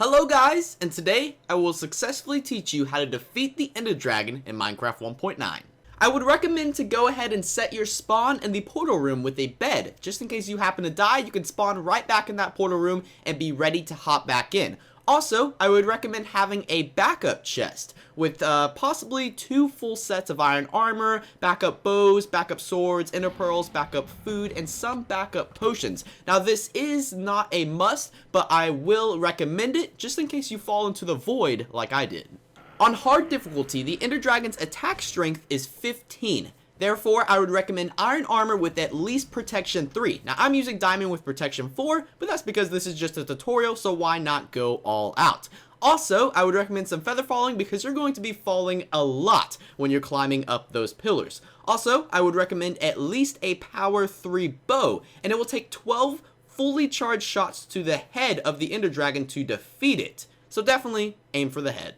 Hello guys, and today I will successfully teach you how to defeat the Ender Dragon in Minecraft 1.9. I would recommend to go ahead and set your spawn in the portal room with a bed. Just in case you happen to die, you can spawn right back in that portal room and be ready to hop back in. Also, I would recommend having a backup chest with possibly 2 full sets of iron armor, backup bows, backup swords, ender pearls, backup food, and some backup potions. Now this is not a must, but I will recommend it just in case you fall into the void like I did. On hard difficulty, the Ender Dragon's attack strength is 15. Therefore, I would recommend iron armor with at least protection 3. Now, I'm using diamond with protection 4, but that's because this is just a tutorial, so why not go all out? Also, I would recommend some feather falling because you're going to be falling a lot when you're climbing up those pillars. Also, I would recommend at least a power 3 bow, and it will take 12 fully charged shots to the head of the Ender Dragon to defeat it. So definitely aim for the head.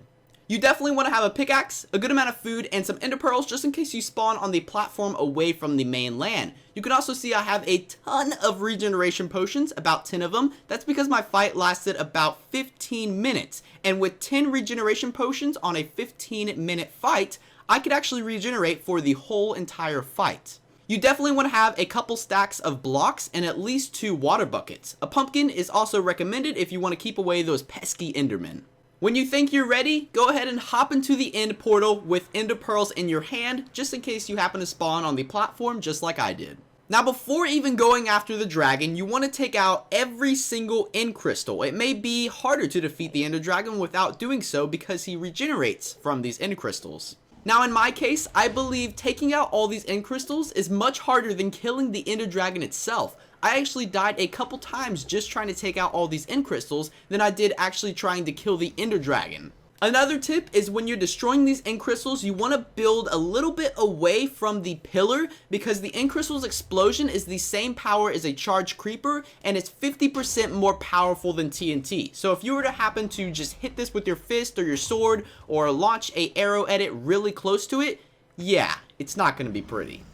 You definitely want to have a pickaxe, a good amount of food, and some ender pearls just in case you spawn on the platform away from the main land. You can also see I have a ton of regeneration potions, about 10 of them. That's because my fight lasted about 15 minutes. And with 10 regeneration potions on a 15-minute fight, I could actually regenerate for the whole entire fight. You definitely want to have a couple stacks of blocks and at least 2 water buckets. A pumpkin is also recommended if you want to keep away those pesky endermen. When you think you're ready, go ahead and hop into the end portal with ender pearls in your hand, just in case you happen to spawn on the platform just like I did. Now before even going after the dragon, you want to take out every single end crystal. It may be harder to defeat the Ender Dragon without doing so because he regenerates from these end crystals. Now in my case, I believe taking out all these end crystals is much harder than killing the Ender Dragon itself. I actually died a couple times just trying to take out all these end crystals than I did actually trying to kill the Ender Dragon. Another tip is when you're destroying these end crystals, you want to build a little bit away from the pillar because the end crystal's explosion is the same power as a charged creeper and it's 50% more powerful than TNT. So if you were to happen to just hit this with your fist or your sword or launch an arrow at it really close to it, yeah, it's not going to be pretty.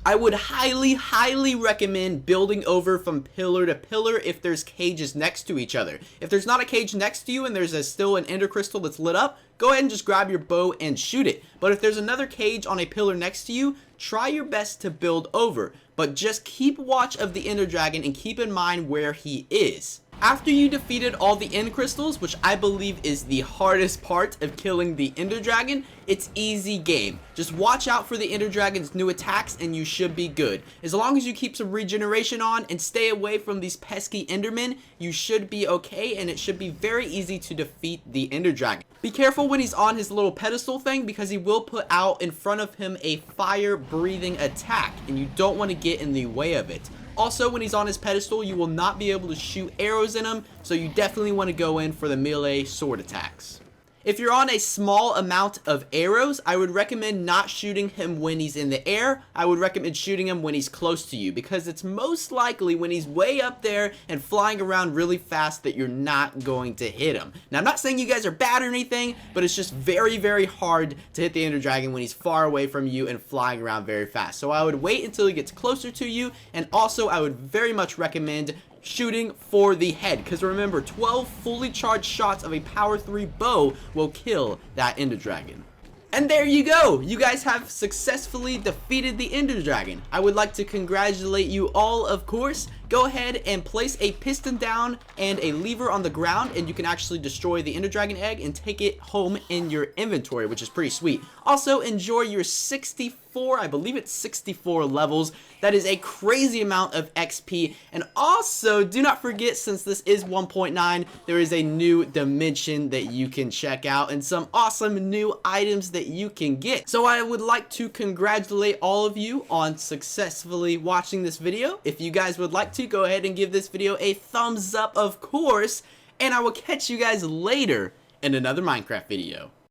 I would highly recommend building over from pillar to pillar if there's cages next to each other. If there's not a cage next to you and there's still an ender crystal that's lit up, go ahead and just grab your bow and shoot it. But if there's another cage on a pillar next to you, try your best to build over. But just keep watch of the Ender Dragon and keep in mind where he is. After you defeated all the end crystals, which I believe is the hardest part of killing the Ender Dragon, it's easy game. Just watch out for the Ender Dragon's new attacks and you should be good. As long as you keep some regeneration on and stay away from these pesky Endermen, you should be okay and it should be very easy to defeat the Ender Dragon. Be careful when he's on his little pedestal thing because he will put out in front of him a fire-breathing attack and you don't want to get in the way of it. Also, when he's on his pedestal, you will not be able to shoot arrows in him, so you definitely want to go in for the melee sword attacks. If you're on a small amount of arrows, I would recommend not shooting him when he's in the air. I would recommend shooting him when he's close to you because it's most likely when he's way up there and flying around really fast that you're not going to hit him. Now, I'm not saying you guys are bad or anything, but it's just very hard to hit the Ender Dragon when he's far away from you and flying around very fast. So I would wait until he gets closer to you, and also I would very much recommend shooting for the head because remember 12 fully charged shots of a power 3 bow will kill that Ender Dragon. And there you go, you guys have successfully defeated the Ender Dragon. I would like to congratulate you all, of course. Go ahead and place a piston down and a lever on the ground and you can actually destroy the Ender Dragon egg and take it home in your inventory, which is pretty sweet. Also, enjoy your 64, I believe it's 64 levels. That is a crazy amount of XP. And also, do not forget, since this is 1.9, there is a new dimension that you can check out and some awesome new items that you can get. So I would like to congratulate all of you on successfully watching this video. If you guys would like to, go ahead and give this video a thumbs up, of course, and I will catch you guys later in another Minecraft video.